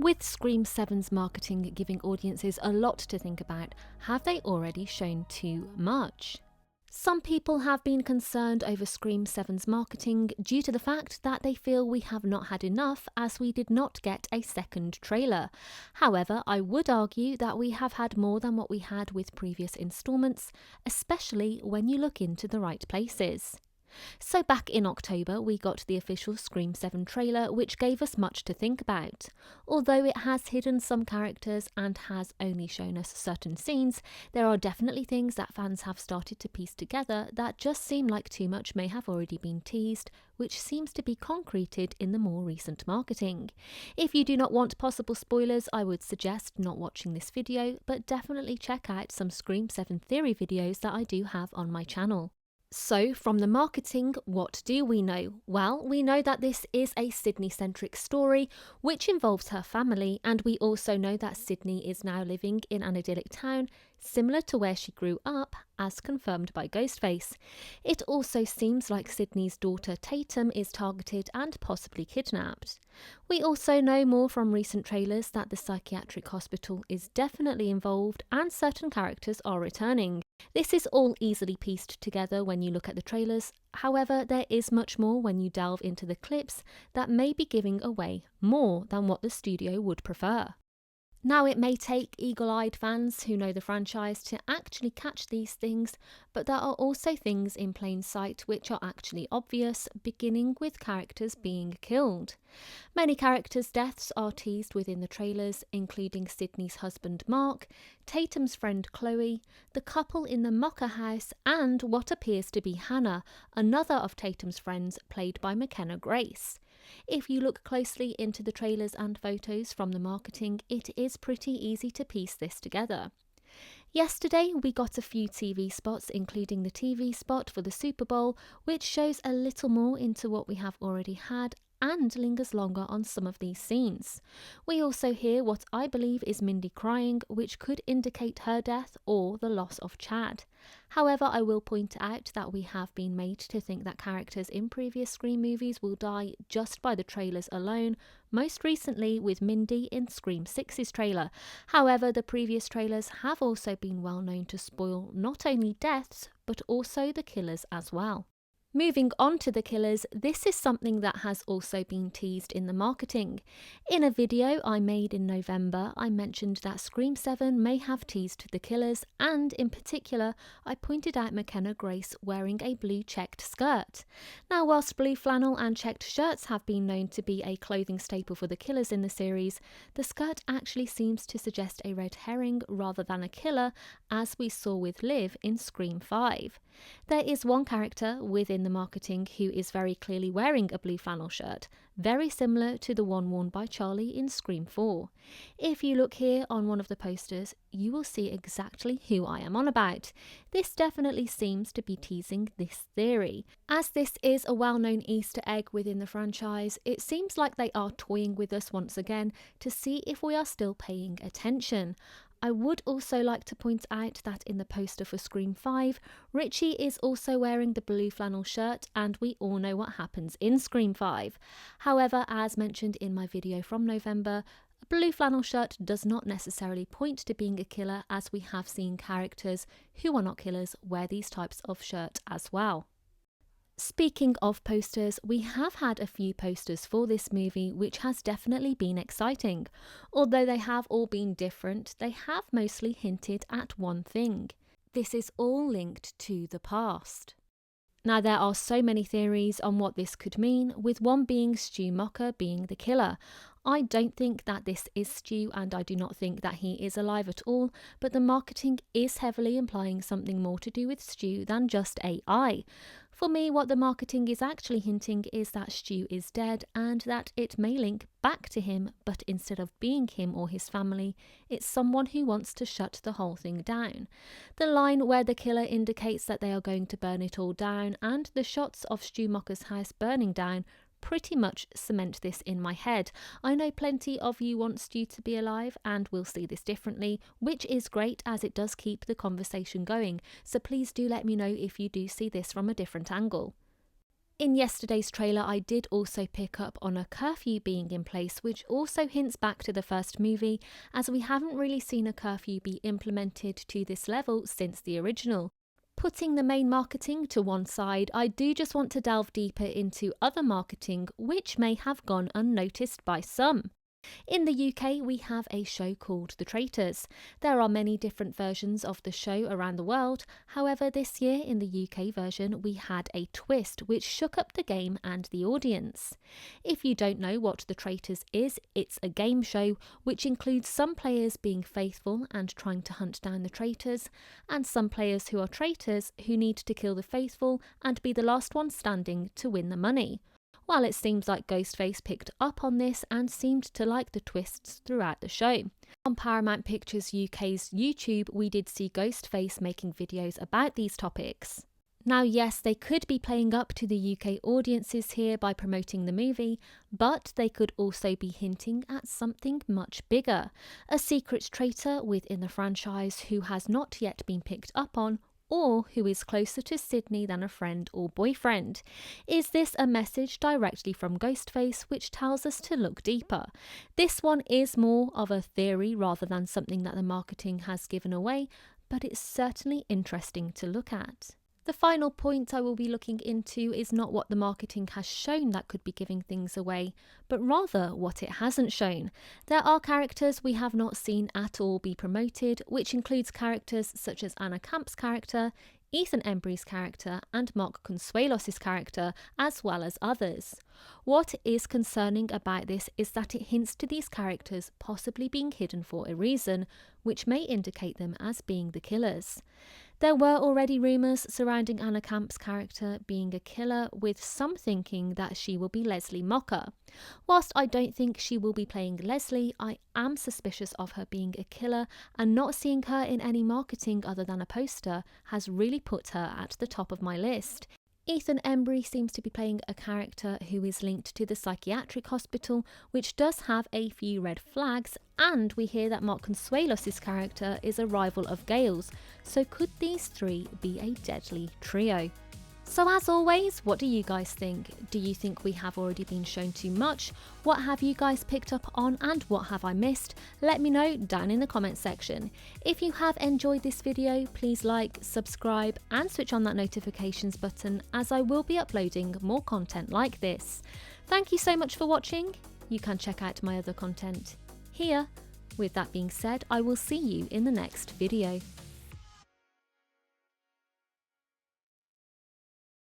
With Scream 7's marketing giving audiences a lot to think about, have they already shown too much? Some people have been concerned over Scream 7's marketing due to the fact that they feel we have not had enough as we did not get a second trailer. However, I would argue that we have had more than what we had with previous instalments, especially when you look into the right places. So back in October, we got the official Scream 7 trailer, which gave us much to think about. Although it has hidden some characters and has only shown us certain scenes, there are definitely things that fans have started to piece together that just seem like too much may have already been teased, which seems to be concreted in the more recent marketing. If you do not want possible spoilers, I would suggest not watching this video, but definitely check out some Scream 7 theory videos that I do have on my channel. So, from the marketing, what do we know? Well, we know that this is a Sidney-centric story, which involves her family, and we also know that Sidney is now living in an idyllic town, similar to where she grew up, as confirmed by Ghostface. It also seems like Sidney's daughter Tatum is targeted and possibly kidnapped. We also know more from recent trailers that the psychiatric hospital is definitely involved and certain characters are returning. This is all easily pieced together when you look at the trailers, however there is much more when you delve into the clips that may be giving away more than what the studio would prefer. Now, it may take eagle-eyed fans who know the franchise to actually catch these things, but there are also things in plain sight which are actually obvious, beginning with characters being killed. Many characters' deaths are teased within the trailers, including Sidney's husband Mark, Tatum's friend Chloe, the couple in the Mocker house, and what appears to be Hannah, another of Tatum's friends played by McKenna Grace. If you look closely into the trailers and photos from the marketing, it is pretty easy to piece this together. Yesterday, we got a few TV spots, including the TV spot for the Super Bowl, which shows a little more into what we have already had and lingers longer on some of these scenes. We also hear what I believe is Mindy crying, which could indicate her death or the loss of Chad. However, I will point out that we have been made to think that characters in previous Scream movies will die just by the trailers alone, most recently with Mindy in Scream 6's trailer. However, the previous trailers have also been well known to spoil not only deaths, but also the killers as well. Moving on to the killers, this is something that has also been teased in the marketing. In a video I made in November, I mentioned that Scream 7 may have teased the killers, and in particular, I pointed out McKenna Grace wearing a blue checked skirt. Now, whilst blue flannel and checked shirts have been known to be a clothing staple for the killers in the series, the skirt actually seems to suggest a red herring rather than a killer, as we saw with Liv in Scream 5. There is one character within the marketing who is very clearly wearing a blue flannel shirt, very similar to the one worn by Charlie in Scream 4. If you look here on one of the posters, you will see exactly who I am on about. This definitely seems to be teasing this theory. As this is a well-known Easter egg within the franchise, it seems like they are toying with us once again to see if we are still paying attention. I would also like to point out that in the poster for Scream 5, Richie is also wearing the blue flannel shirt, and we all know what happens in Scream 5. However, as mentioned in my video from November, a blue flannel shirt does not necessarily point to being a killer, as we have seen characters who are not killers wear these types of shirt as well. Speaking of posters, we have had a few posters for this movie, which has definitely been exciting. Although they have all been different, they have mostly hinted at one thing. This is all linked to the past. Now, there are so many theories on what this could mean, with one being Stu Mocker being the killer. I don't think that this is Stu, and I do not think that he is alive at all, but the marketing is heavily implying something more to do with Stu than just AI. For me, what the marketing is actually hinting is that Stu is dead and that it may link back to him, but instead of being him or his family, it's someone who wants to shut the whole thing down. The line where the killer indicates that they are going to burn it all down and the shots of Stu Mocker's house burning down pretty much cement this in my head. I know plenty of you want Stu to be alive and will see this differently, which is great as it does keep the conversation going, so please do let me know if you do see this from a different angle. In yesterday's trailer, I did also pick up on a curfew being in place, which also hints back to the first movie, as we haven't really seen a curfew be implemented to this level since the original. Putting the main marketing to one side, I do just want to delve deeper into other marketing which may have gone unnoticed by some. In the UK, we have a show called The Traitors. There are many different versions of the show around the world. However, this year in the UK version, we had a twist which shook up the game and the audience. If you don't know what The Traitors is, it's a game show which includes some players being faithful and trying to hunt down the traitors, and some players who are traitors who need to kill the faithful and be the last one standing to win the money. While it seems like Ghostface picked up on this and seemed to like the twists throughout the show. On Paramount Pictures UK's YouTube, we did see Ghostface making videos about these topics. Now yes, they could be playing up to the UK audiences here by promoting the movie, but they could also be hinting at something much bigger. A secret traitor within the franchise who has not yet been picked up on, or who is closer to Sidney than a friend or boyfriend. Is this a message directly from Ghostface which tells us to look deeper? This one is more of a theory rather than something that the marketing has given away, but it's certainly interesting to look at. The final point I will be looking into is not what the marketing has shown that could be giving things away, but rather what it hasn't shown. There are characters we have not seen at all be promoted, which includes characters such as Anna Camp's character, Ethan Embry's character, and Mark Consuelos' character, as well as others. What is concerning about this is that it hints to these characters possibly being hidden for a reason, which may indicate them as being the killers. There were already rumours surrounding Anna Camp's character being a killer, with some thinking that she will be Leslie Mocker. Whilst I don't think she will be playing Leslie, I am suspicious of her being a killer, and not seeing her in any marketing other than a poster has really put her at the top of my list. Ethan Embry seems to be playing a character who is linked to the psychiatric hospital, which does have a few red flags, and we hear that Mark Consuelos' character is a rival of Gale's, so could these three be a deadly trio? So as always, what do you guys think? Do you think we have already been shown too much? What have you guys picked up on and what have I missed? Let me know down in the comments section. If you have enjoyed this video, please like, subscribe and switch on that notifications button, as I will be uploading more content like this. Thank you so much for watching. You can check out my other content here. With that being said, I will see you in the next video.